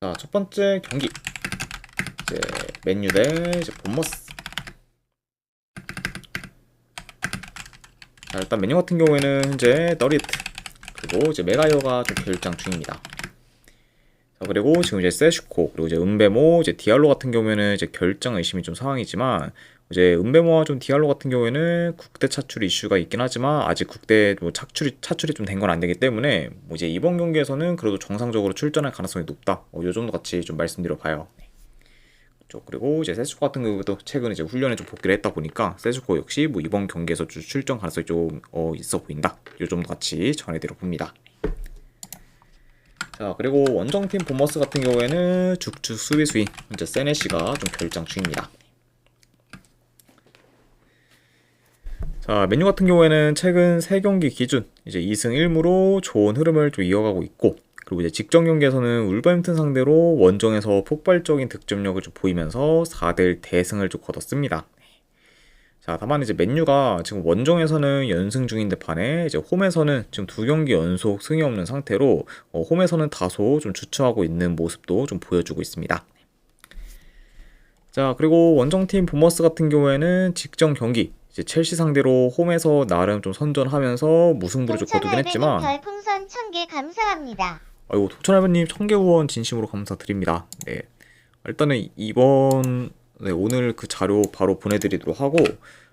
자, 첫 번째 경기. 이제 맨유 대 이제 본머스. 자, 일단 맨유 같은 경우에는 현재 너리트 그리고 이제 메가이어가 좀 결장 중입니다. 자, 그리고 지금 이제 세슈코 그리고 이제 은베모 이제 디알로 같은 경우에는 이제 결장 의심이 좀 상황이지만 이제 은베모와 좀 디알로 같은 경우에는 국대 차출 이슈가 있긴 하지만 아직 국대 뭐 차출이 좀 된 건 안 되기 때문에 뭐 이제 이번 경기에서는 그래도 정상적으로 출전할 가능성이 높다. 요 정도 같이 좀 말씀드려 봐요. 그리고 이제 세스코 같은 경우도 최근 이제 훈련에 좀 복귀를 했다 보니까 세스코 역시 뭐 이번 경기에서 출전 가능성이 좀 있어 보인다. 요 정도 같이 전해드려 봅니다. 자, 그리고 원정팀 보머스 같은 경우에는 죽축 수비수인 현재 세네시가 좀 결장 중입니다. 자, 맨유 같은 경우에는 최근 3경기 기준 이제 2승 1무로 좋은 흐름을 좀 이어가고 있고, 그리고 이제 직전 경기에서는 울버햄튼 상대로 원정에서 폭발적인 득점력을 좀 보이면서 4대1 대승을 좀 거뒀습니다. 자, 다만 이제 맨유가 지금 원정에서는 연승 중인데 반해 이제 홈에서는 지금 2경기 연속 승이 없는 상태로 홈에서는 다소 좀 주춤하고 있는 모습도 좀 보여주고 있습니다. 자, 그리고 원정팀 보머스 같은 경우에는 직전 경기 이제 첼시 상대로 홈에서 나름 좀 선전하면서 무승부를 좀 거두긴 했지만, 별풍선 1000개 감사합니다. 아이고 도천할배님 1000개 후원 진심으로 감사드립니다. 네, 일단은 오늘 그 자료 바로 보내드리도록 하고,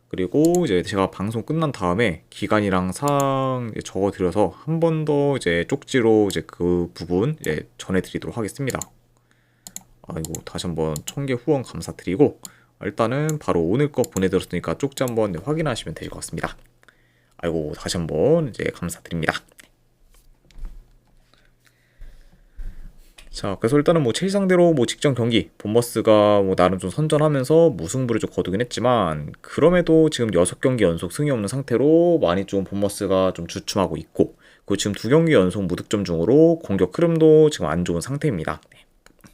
그리고 이제 제가 방송 끝난 다음에 기간이랑 사항 적어드려서 한 번 더 이제 쪽지로 이제 그 부분 이제 전해드리도록 하겠습니다. 아이고 다시 한번 1000개 후원 감사드리고, 일단은 바로 오늘 거 보내드렸으니까 쪽지 한번 확인하시면 될 것 같습니다. 아이고 다시 한번 이제 감사드립니다. 자, 그래서 일단은 뭐 첼시 상대로 뭐 직전 경기 본머스가 뭐 나름 좀 선전하면서 무승부를 좀 거두긴 했지만, 그럼에도 지금 6경기 연속 승이 없는 상태로 많이 좀 본머스가 좀 주춤하고 있고, 그리고 지금 2경기 연속 무득점 중으로 공격 흐름도 지금 안 좋은 상태입니다.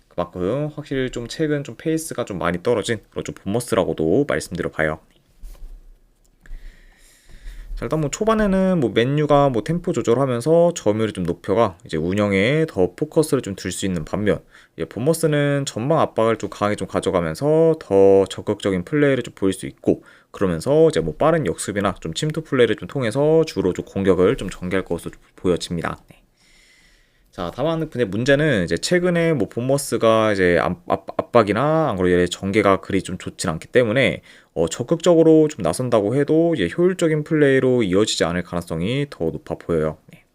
그만큼 확실히 좀 최근 좀 페이스가 좀 많이 떨어진 그런 좀 본머스라고도 말씀드려 봐요. 자, 일단 뭐 초반에는 뭐 맨유가 뭐 템포 조절하면서 점유율을 좀 높여가 이제 운영에 더 포커스를 좀 둘 수 있는 반면, 이제 본머스는 전방 압박을 좀 강하게 좀 가져가면서 더 적극적인 플레이를 좀 보일 수 있고, 그러면서 이제 뭐 빠른 역습이나 좀 침투 플레이를 좀 통해서 주로 좀 공격을 좀 전개할 것으로 좀 보여집니다. 자, 다만 근데 문제는 이제 최근에 뭐 본머스가 이제 압박이나 안 그래도 전개가 그리 좀 좋진 않기 때문에 적극적으로 좀 나선다고 해도 이제 효율적인 플레이로 이어지지 않을 가능성이 더 높아 보여요. 네.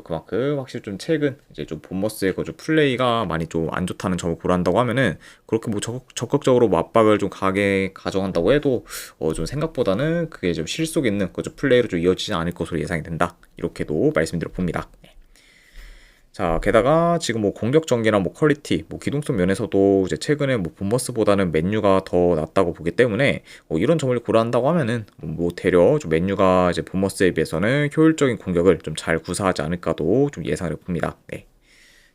그만큼 확실히 좀 최근 이제 좀 본머스의 그 좀 플레이가 많이 좀 안 좋다는 점을 고려한다고 하면은, 그렇게 뭐 적극적으로 뭐 압박을 좀 강하게 가져간다고 해도 좀 생각보다는 그게 좀 실속 있는 그 좀 플레이로 좀 이어지지 않을 것으로 예상이 된다. 이렇게도 말씀드려 봅니다. 자, 게다가 지금 뭐 공격 전개나 뭐 퀄리티, 뭐 기동성 면에서도 이제 최근에 뭐 본머스보다는 맨유가 더 낫다고 보기 때문에 이런 점을 고려한다고 하면은 뭐 되려 좀 맨유가 이제 본머스에 비해서는 효율적인 공격을 좀 잘 구사하지 않을까도 좀 예상을 해봅니다. 네.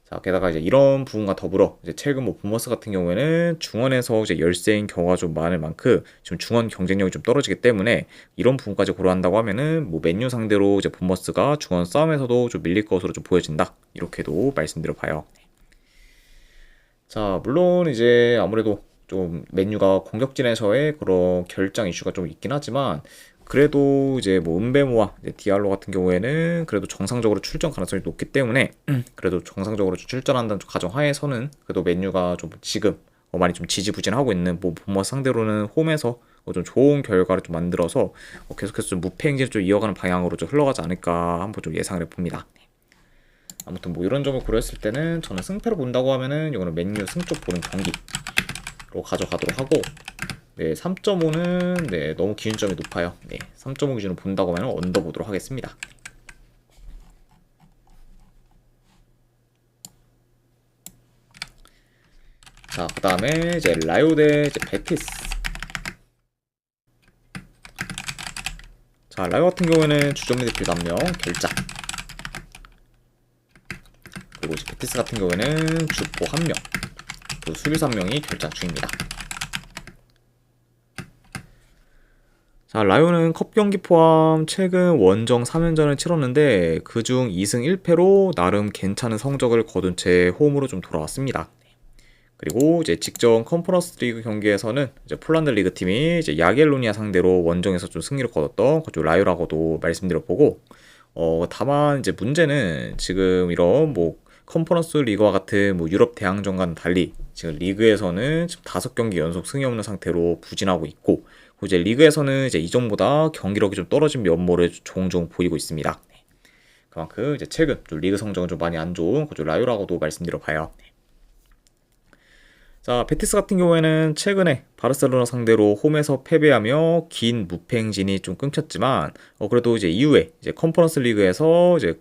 자, 게다가 이제 이런 부분과 더불어 이제 최근 뭐 본머스 같은 경우에는 중원에서 이제 열세인 경우가 좀 많을 만큼 지금 중원 경쟁력이 좀 떨어지기 때문에, 이런 부분까지 고려한다고 하면은 뭐 맨유 상대로 이제 본머스가 중원 싸움에서도 좀 밀릴 것으로 좀 보여진다. 이렇게도 말씀드려 봐요. 자, 물론 이제 아무래도 좀 맨유가 공격진에서의 그런 결장 이슈가 좀 있긴 하지만, 그래도 이제 뭐 은베모와 이제 디알로 같은 경우에는 그래도 정상적으로 출전 가능성이 높기 때문에 그래도 정상적으로 출전한다는 가정하에서는 그래도 맨유가 좀 지금 많이 좀 지지부진하고 있는 뭐 본머스 상대로는 홈에서 좀 좋은 결과를 좀 만들어서 계속해서 좀 무패 행진을 좀 이어가는 방향으로 좀 흘러가지 않을까 한번 좀 예상을 해봅니다. 아무튼 뭐 이런 점을 고려했을 때는 저는 승패로 본다고 하면은 이거는 맨유 승쪽 보는 경기로 가져가도록 하고, 네, 3.5는 네, 너무 기준점이 높아요. 네, 3.5 기준으로 본다고 하면 언더 보도록 하겠습니다. 자, 그 다음에 이제 라요 대 이제 베티스. 자, 라요 같은 경우에는 주전 미드필더 1명 결장, 그리고 이제 베티스 같은 경우에는 주포 1명, 그리고 수비수 1명이 결장 중입니다. 자, 라요는 컵 경기 포함 최근 원정 3연전을 치렀는데 그중 2승 1패로 나름 괜찮은 성적을 거둔 채 홈으로 좀 돌아왔습니다. 그리고 이제 직전 컨퍼런스 리그 경기에서는 이제 폴란드 리그 팀이 이제 야겔로니아 상대로 원정에서 좀 승리를 거뒀던 그쪽 라요라고도 말씀드려보고, 다만 이제 문제는 지금 이런 뭐 컨퍼런스 리그와 같은 뭐 유럽 대항전과는 달리 지금 리그에서는 지금 5경기 연속 승이 없는 상태로 부진하고 있고, 그리고 이제 리그에서는 이제 이전보다 경기력이 좀 떨어진 면모를 종종 보이고 있습니다. 그만큼 이제 최근 좀 리그 성적은 좀 많이 안 좋은 그쪽 라요라고도 말씀드려봐요. 자, 베티스 같은 경우에는 최근에 바르셀로나 상대로 홈에서 패배하며 긴 무패 행진이 좀 끊겼지만, 그래도 이제 이후에 이제 컨퍼런스 리그에서 이제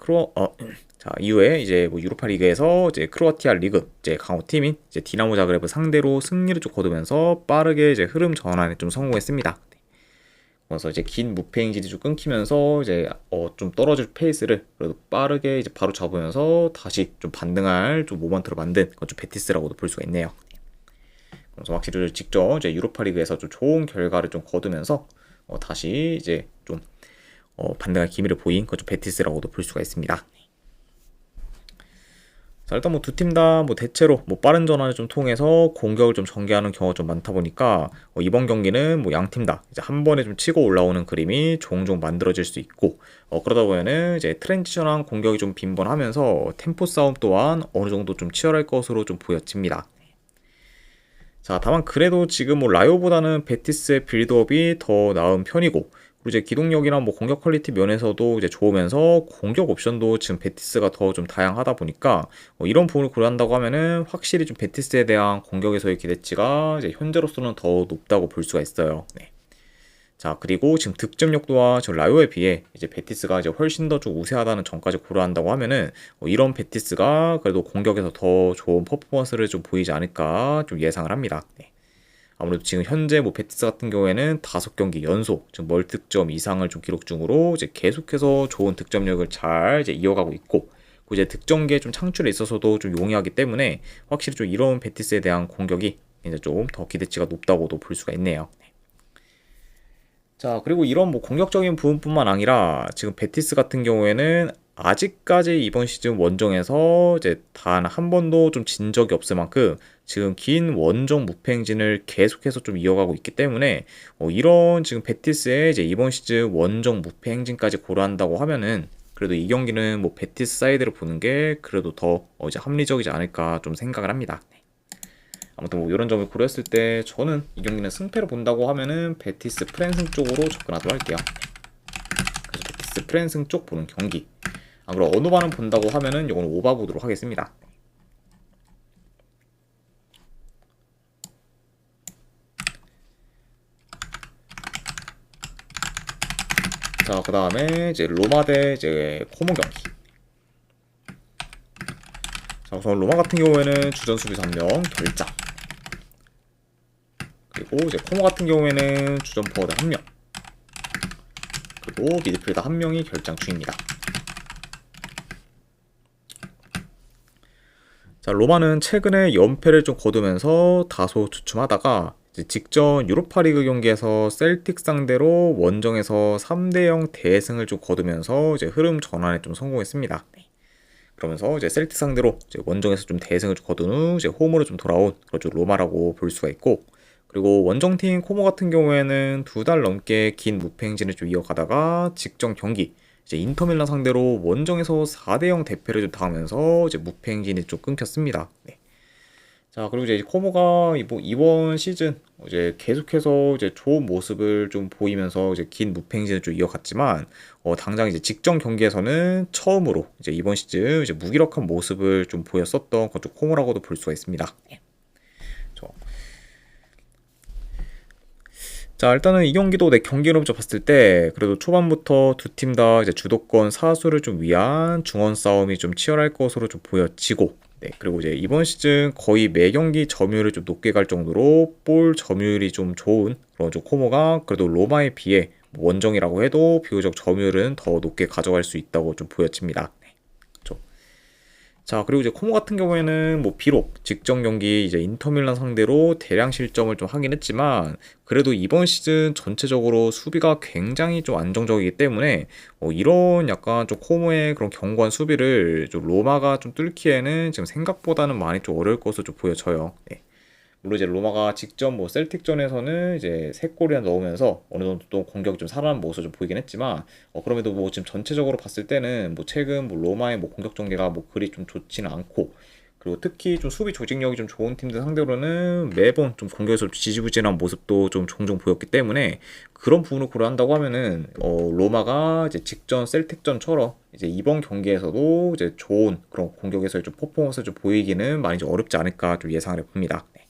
이후에 이제 뭐 유로파 리그에서 이제 크로아티아 리그 이제 강호팀인 이제 디나모 자그레브 상대로 승리를 좀 거두면서 빠르게 이제 흐름 전환에 좀 성공했습니다. 그래서 이제 긴 무패 행진이 좀 끊기면서 이제 좀 떨어질 페이스를 그래도 빠르게 이제 바로 잡으면서 다시 좀 반등할 좀 모먼트를 만든 그건 좀 베티스라고도 볼 수가 있네요. 그래서 확실히 직접 이제 유로파리그에서 좀 좋은 결과를 좀 거두면서 다시 이제 좀 반등할 기미를 보인 그좀 베티스라고도 볼 수가 있습니다. 자, 일단 뭐 두 팀 다 뭐 대체로 뭐 빠른 전환을 좀 통해서 공격을 좀 전개하는 경우가 좀 많다 보니까 이번 경기는 뭐 양 팀 다 이제 한 번에 좀 치고 올라오는 그림이 종종 만들어질 수 있고, 그러다 보면은 이제 트랜지션한 공격이 좀 빈번하면서 템포 싸움 또한 어느 정도 좀 치열할 것으로 좀 보여집니다. 자, 다만 그래도 지금 뭐 라요보다는 베티스의 빌드업이 더 나은 편이고, 그리고 이제 기동력이나 뭐 공격 퀄리티 면에서도 이제 좋으면서 공격 옵션도 지금 베티스가 더 좀 다양하다 보니까 이런 부분을 고려한다고 하면은 확실히 좀 베티스에 대한 공격에서의 기대치가 이제 현재로서는 더 높다고 볼 수가 있어요. 네. 자, 그리고 지금 득점력 또한 저 라요에 비해 이제 베티스가 이제 훨씬 더 좀 우세하다는 점까지 고려한다고 하면은 이런 베티스가 그래도 공격에서 더 좋은 퍼포먼스를 좀 보이지 않을까 좀 예상을 합니다. 네. 아무래도 지금 현재 뭐 베티스 같은 경우에는 5경기 연속 지금 멀득점 이상을 좀 기록 중으로 이제 계속해서 좋은 득점력을 잘 이제 이어가고 있고, 그리고 이제 득점기에 좀 창출에 있어서도 좀 용이하기 때문에 확실히 좀 이런 베티스에 대한 공격이 이제 좀 더 기대치가 높다고도 볼 수가 있네요. 자, 그리고 이런 뭐 공격적인 부분뿐만 아니라 지금 베티스 같은 경우에는 아직까지 이번 시즌 원정에서 이제 단 한 번도 좀 진 적이 없을 만큼 지금 긴 원정 무패 행진을 계속해서 좀 이어가고 있기 때문에 이런 지금 베티스의 이제 이번 시즌 원정 무패 행진까지 고려한다고 하면은 그래도 이 경기는 뭐 베티스 사이드를 보는 게 그래도 더 이제 합리적이지 않을까 좀 생각을 합니다. 아무튼 뭐 이런 점을 고려했을 때 저는 이 경기는 승패를 본다고 하면은 베티스 프랜승 쪽으로 접근하도록 할게요. 그래서 베티스 프랜승 쪽 보는 경기. 그리고 어느 반은 본다고 하면은 이건 오바 보도록 하겠습니다. 자, 그 다음에 이제 로마 대 이제 코모 경기. 자, 우선 로마 같은 경우에는 주전 수비수 1명 결장. 그리고 이제 코모 같은 경우에는 주전 포워드 1명. 그리고 미드필더 1명이 결장 중입니다. 자, 로마는 최근에 연패를 좀 거두면서 다소 주춤하다가 직전 유로파리그 경기에서 셀틱 상대로 원정에서 3대0 대승을 좀 거두면서 이제 흐름 전환에 좀 성공했습니다. 그러면서 이제 셀틱 상대로 이제 원정에서 좀 대승을 좀 거둔 후 이제 홈으로 좀 돌아온 그런 로마라고 볼 수가 있고, 그리고 원정팀 코모 같은 경우에는 2달 넘게 긴 무패 행진을 좀 이어가다가 직전 경기 이제 인터밀란 상대로 원정에서 4대0 대패를 좀 당하면서 이제 무패 행진이 좀 끊겼습니다. 네. 자, 그리고 이제 코모가 이번 시즌 이제 계속해서 이제 좋은 모습을 좀 보이면서 이제 긴 무패 행진을 좀 이어갔지만 당장 이제 직전 경기에서는 처음으로 이제 이번 시즌 이제 무기력한 모습을 좀 보였었던 그쪽 코모라고도 볼 수가 있습니다. 자, 일단은 이 경기도 내 경기로 좀 봤을 때 그래도 초반부터 두 팀 다 이제 주도권 사수를 좀 위한 중원 싸움이 좀 치열할 것으로 좀 보여지고, 네, 그리고 이제 이번 시즌 거의 매 경기 점유율을 좀 높게 갈 정도로 볼 점유율이 좀 좋은 그런 좀 코모가 그래도 로마에 비해 원정이라고 해도 비교적 점유율은 더 높게 가져갈 수 있다고 좀 보여집니다. 네, 그렇죠. 자, 그리고 이제 코모 같은 경우에는 뭐 비록 직전 경기 이제 인터밀란 상대로 대량 실점을 좀 하긴 했지만 그래도 이번 시즌 전체적으로 수비가 굉장히 좀 안정적이기 때문에 이런 약간 좀 코모의 그런 견고한 수비를 좀 로마가 좀 뚫기에는 지금 생각보다는 많이 좀 어려울 것으로 좀 보여져요. 네. 물론 이제 로마가 직전 뭐 셀틱전에서는 이제 세 골이나 넣으면서 어느 정도 또 공격이 좀 살아난 모습을 좀 보이긴 했지만 그럼에도 뭐 지금 전체적으로 봤을 때는 뭐 최근 뭐 로마의 뭐 공격 전개가 뭐 그리 좀 좋지는 않고 그리고 특히 좀 수비 조직력이 좀 좋은 팀들 상대로는 매번 좀 공격에서 지지부진한 모습도 좀 종종 보였기 때문에 그런 부분을 고려한다고 하면은 로마가 이제 직전 셀틱전처럼 이제 이번 경기에서도 이제 좋은 그런 공격에서의 좀 퍼포먼스를 좀 보이기는 많이 좀 어렵지 않을까 좀 예상을 해봅니다. 네.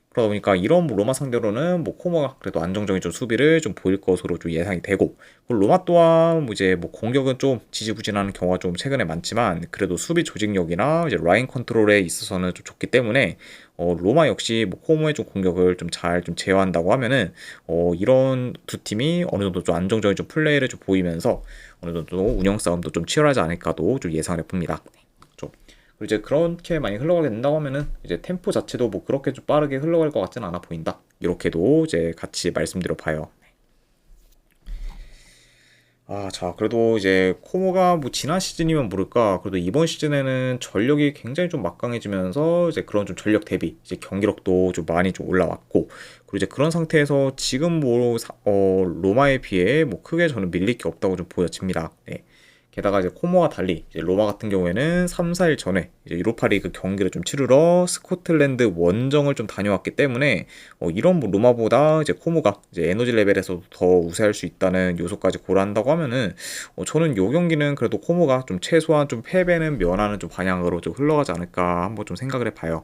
그러다 보니까 이런 뭐 로마 상대로는 뭐 코모가 그래도 안정적인 좀 수비를 좀 보일 것으로 좀 예상이 되고 로마 또한 뭐 이제 뭐 공격은 좀 지지부진하는 경우가 좀 최근에 많지만 그래도 수비 조직력이나 이제 라인 컨트롤에 있어서는 좀 좋기 때문에 로마 역시 뭐 코모의 좀 공격을 좀 잘 좀 제어한다고 하면은 이런 두 팀이 어느 정도 좀 안정적인 좀 플레이를 좀 보이면서 어느 정도 운영 싸움도 좀 치열하지 않을까도 좀 예상을 해봅니다. 좀 그리고 이제 그렇게 많이 흘러가게 된다고 하면은 이제 템포 자체도 뭐 그렇게 좀 빠르게 흘러갈 것 같지는 않아 보인다. 이렇게도 이제 같이 말씀드려 봐요. 아, 자, 그래도 이제 코모가 뭐 지난 시즌이면 모를까, 그래도 이번 시즌에는 전력이 굉장히 좀 막강해지면서 이제 그런 좀 전력 대비, 이제 경기력도 좀 많이 좀 올라왔고, 그리고 이제 그런 상태에서 지금 뭐, 로마에 비해 뭐 크게 저는 밀릴 게 없다고 좀 보여집니다. 네. 게다가 이제 코모와 달리 이제 로마 같은 경우에는 3, 4일 전에 이제 유로파리그 경기를 좀 치르러 스코틀랜드 원정을 좀 다녀왔기 때문에 이런 뭐 로마보다 이제 코모가 이제 에너지 레벨에서도 더 우세할 수 있다는 요소까지 고려한다고 하면은 저는 요 경기는 그래도 코모가 좀 최소한 좀 패배는 면하는 좀 방향으로 좀 흘러가지 않을까 한번 좀 생각을 해봐요.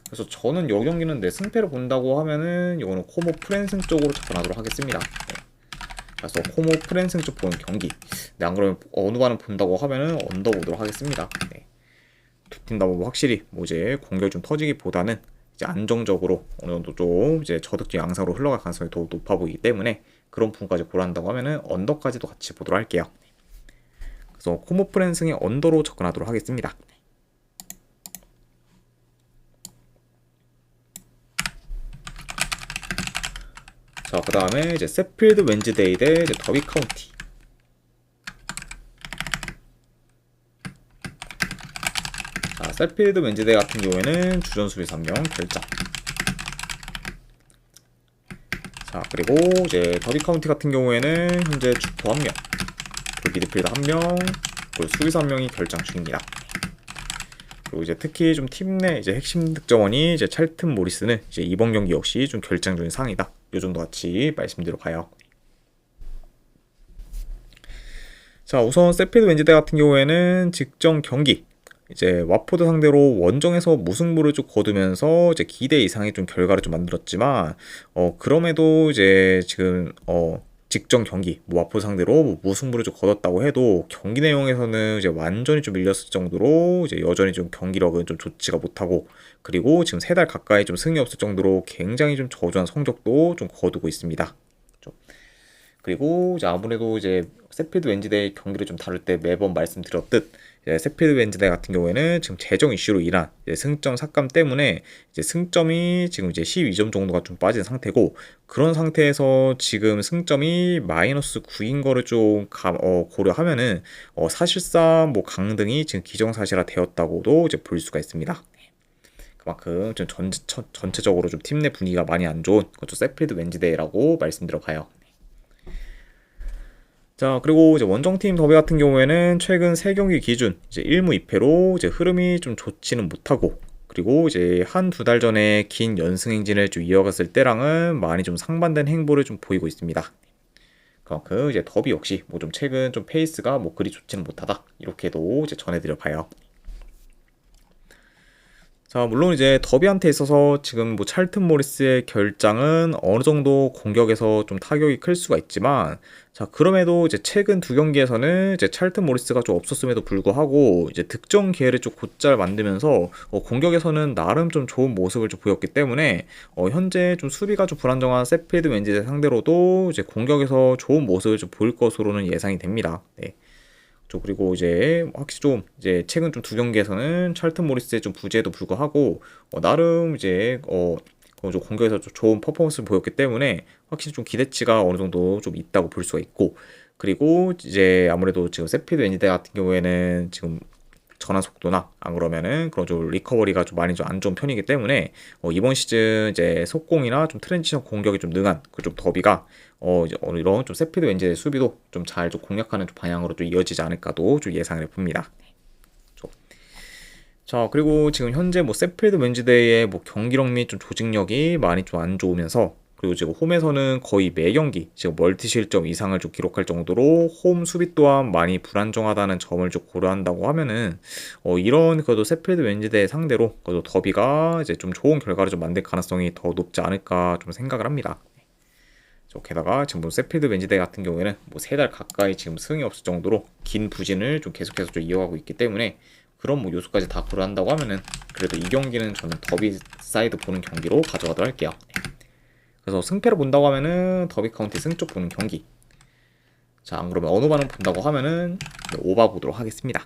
그래서 저는 요 경기는 내 승패를 본다고 하면은 이거는 코모 프랜승 쪽으로 접근하도록 하겠습니다. 네. 그래서 코모 프랜승 쪽 보는 경기. 네, 안 그러면 어느 반을 본다고 하면은 언더 보도록 하겠습니다. 네. 두 팀 다 뭐 확실히 뭐 이제 공격이 좀 터지기보다는 이제 안정적으로 어느 정도 좀 이제 저득점 양상으로 흘러갈 가능성이 더 높아 보이기 때문에 그런 부분까지 고려한다고 하면은 언더까지도 같이 보도록 할게요. 그래서 코모 프랜승의 언더로 접근하도록 하겠습니다. 자, 그 다음에 이제 세필드 웬즈데이 대 이제 더비 카운티. 자, 세필드 웬즈데이 같은 경우에는 주전 수비 3명 결장. 자, 그리고 이제 더비 카운티 같은 경우에는 현재 주포 1명, 그리고 미드필더 1명, 그리고 수비수 1명이 결장 중입니다. 그리고 이제 특히 좀 팀 내 이제 핵심 득점원이 이제 찰튼 모리스는 이제 이번 경기 역시 좀 결장 중인 상황이다. 요 정도 같이 말씀드려 봐요. 자, 우선 세필드 웬즈데이 같은 경우에는 직전 경기 이제 와포드 상대로 원정에서 무승부를 좀 거두면서 이제 기대 이상의 좀 결과를 좀 만들었지만 그럼에도 이제 지금 직전 경기 뭐 와포드 상대로 뭐 무승부를 좀 거뒀다고 해도 경기 내용에서는 이제 완전히 좀 밀렸을 정도로 이제 여전히 좀 경기력은 좀 좋지가 못하고 그리고 지금 3달 가까이 좀 승이 없을 정도로 굉장히 좀 저조한 성적도 좀 거두고 있습니다. 그리고 이제 아무래도 이제 세필드 웬즈데이 경기를 좀 다룰 때 매번 말씀드렸듯 세필드 웬즈데이 같은 경우에는 지금 재정 이슈로 인한 승점 삭감 때문에 이제 승점이 지금 이제 12점 정도가 좀 빠진 상태고 그런 상태에서 지금 승점이 마이너스 9인 거를 좀 고려하면은 사실상 뭐 강등이 지금 기정사실화 되었다고도 이제 볼 수가 있습니다. 그만큼 좀 전체적으로 좀 팀 내 분위기가 많이 안 좋은 그것도 세필드 웬즈데이라고 말씀드려 봐요. 자, 그리고 이제 원정팀 더비 같은 경우에는 최근 3경기 기준 이제 1무 2패로 이제 흐름이 좀 좋지는 못하고 그리고 이제 한 두 달 전에 긴 연승 행진을 좀 이어갔을 때랑은 많이 좀 상반된 행보를 좀 보이고 있습니다. 그만큼 이제 더비 역시 뭐 좀 최근 좀 페이스가 뭐 그리 좋지는 못하다 이렇게도 이제 전해드려 봐요. 자, 물론 이제 더비한테 있어서 지금 뭐 찰튼 모리스의 결장은 어느 정도 공격에서 좀 타격이 클 수가 있지만, 자, 그럼에도 이제 최근 2경기에서는 이제 찰튼 모리스가 좀 없었음에도 불구하고 이제 득점 기회를 좀 곧잘 만들면서 공격에서는 나름 좀 좋은 모습을 좀 보였기 때문에 현재 좀 수비가 좀 불안정한 세필드 웬즈데이 상대로도 이제 공격에서 좋은 모습을 좀 보일 것으로는 예상이 됩니다. 네. 그리고 이제 확실히 좀 이제 최근 좀 두 경기에서는 찰튼 모리스의 좀 부재에도 불구하고 나름 이제 좀 공격에서 좀 좋은 퍼포먼스를 보였기 때문에 확실히 좀 기대치가 어느 정도 좀 있다고 볼 수가 있고, 그리고 이제 아무래도 지금 세필드 웬즈데 같은 경우에는 지금 전환 속도나 안 그러면은 그런 좀 리커버리가 좀 많이 좀 안 좋은 편이기 때문에 이번 시즌 이제 속공이나 좀 트랜지션 공격이 좀 능한 그 좀 더비가 이제 이런 좀 세필드 웬즈의 수비도 좀 잘 좀 공략하는 좀 방향으로 좀 이어지지 않을까도 좀 예상을 해봅니다. 자, 그리고 지금 현재 뭐 세필드 웬즈데이의 뭐 경기력 및 좀 조직력이 많이 좀 안 좋으면서, 그리고 지금 홈에서는 거의 매 경기 지금 멀티 실점 이상을 좀 기록할 정도로 홈 수비 또한 많이 불안정하다는 점을 좀 고려한다고 하면은 이런 그래도 세필드 웬즈데이 상대로 그래도 더비가 이제 좀 좋은 결과를 좀 만들 가능성이 더 높지 않을까 좀 생각을 합니다. 게다가 지금 뭐 세필드 웬즈데이 같은 경우에는 뭐 3달 가까이 지금 승이 없을 정도로 긴 부진을 좀 계속해서 좀 이어가고 있기 때문에 그런 뭐 요소까지 다 고려한다고 하면은 그래도 이 경기는 저는 더비 사이드 보는 경기로 가져가도록 할게요. 그래서 승패를 본다고 하면은 더비 카운티 승쪽 보는 경기. 자, 안 그러면 어느 반응 본다고 하면은 오바 보도록 하겠습니다.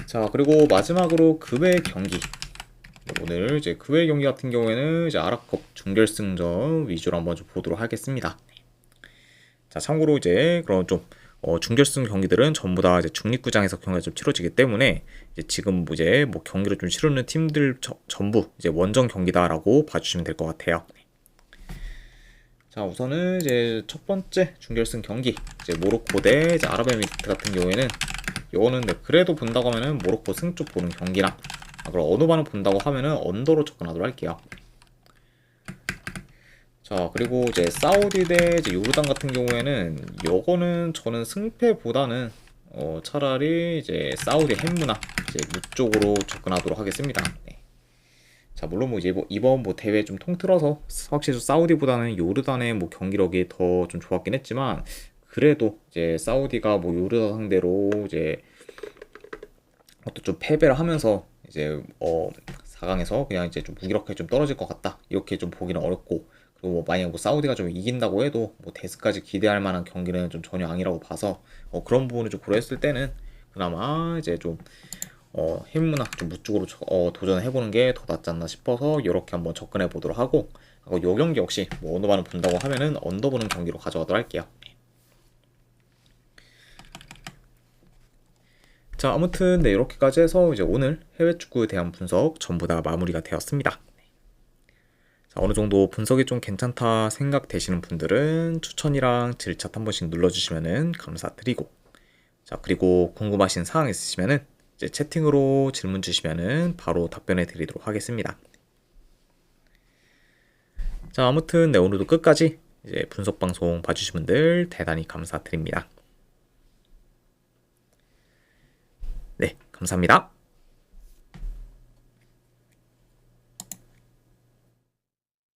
자, 그리고 마지막으로 그외 경기. 오늘 이제 그외 경기 같은 경우에는 이제 아랍컵 준결승전 위주로 한번 좀 보도록 하겠습니다. 자, 참고로 이제 그런 좀 준결승 경기들은 전부 다 이제 중립구장에서 경기가 좀 치러지기 때문에 이제 지금 이제 뭐 경기를 좀 치르는 팀들 전부 이제 원정 경기다라고 봐주시면 될 것 같아요. 자, 우선은 이제 첫 번째 준결승 경기 이제 모로코 대 이제 아랍에미리트 같은 경우에는 이거는 그래도 본다고 하면은 모로코 승쪽 보는 경기랑 그럼 어느 반을 본다고 하면은 언더로 접근하도록 할게요. 자, 그리고 이제 사우디 대 이제 요르단 같은 경우에는 요거는 저는 승패보다는 차라리 이제 사우디 햄무나 이제 무 쪽으로 접근하도록 하겠습니다. 네. 자, 물론 뭐 이제 이번 뭐 대회 좀 통틀어서 확실히 사우디보다는 요르단의 뭐 경기력이 더 좀 좋았긴 했지만, 그래도 이제 사우디가 뭐 요르단 상대로 이제 어떤 좀 패배를 하면서 이제 4강에서 그냥 이제 좀 무기력하게 좀 떨어질 것 같다 이렇게 좀 보기는 어렵고, 그리고 뭐 만약 뭐 사우디가 좀 이긴다고 해도 뭐 데스까지 기대할 만한 경기는 좀 전혀 아니라고 봐서 그런 부분을 좀 고려했을 때는 그나마 이제 좀 힘문화 좀 무쪽으로 도전해보는 게 더 낫지 않나 싶어서 이렇게 한번 접근해 보도록 하고, 요 경기 역시 뭐 어느 반을 본다고 하면은 언더 보는 경기로 가져가도록 할게요. 자, 아무튼 네, 이렇게까지 해서 이제 오늘 해외 축구에 대한 분석 전부 다 마무리가 되었습니다. 자, 어느 정도 분석이 좀 괜찮다 생각되시는 분들은 추천이랑 질차 한 번씩 눌러주시면은 감사드리고, 자, 그리고 궁금하신 사항 있으시면은 이제 채팅으로 질문 주시면은 바로 답변해 드리도록 하겠습니다. 자, 아무튼 네, 오늘도 끝까지 이제 분석 방송 봐주신 분들 대단히 감사드립니다. 네, 감사합니다.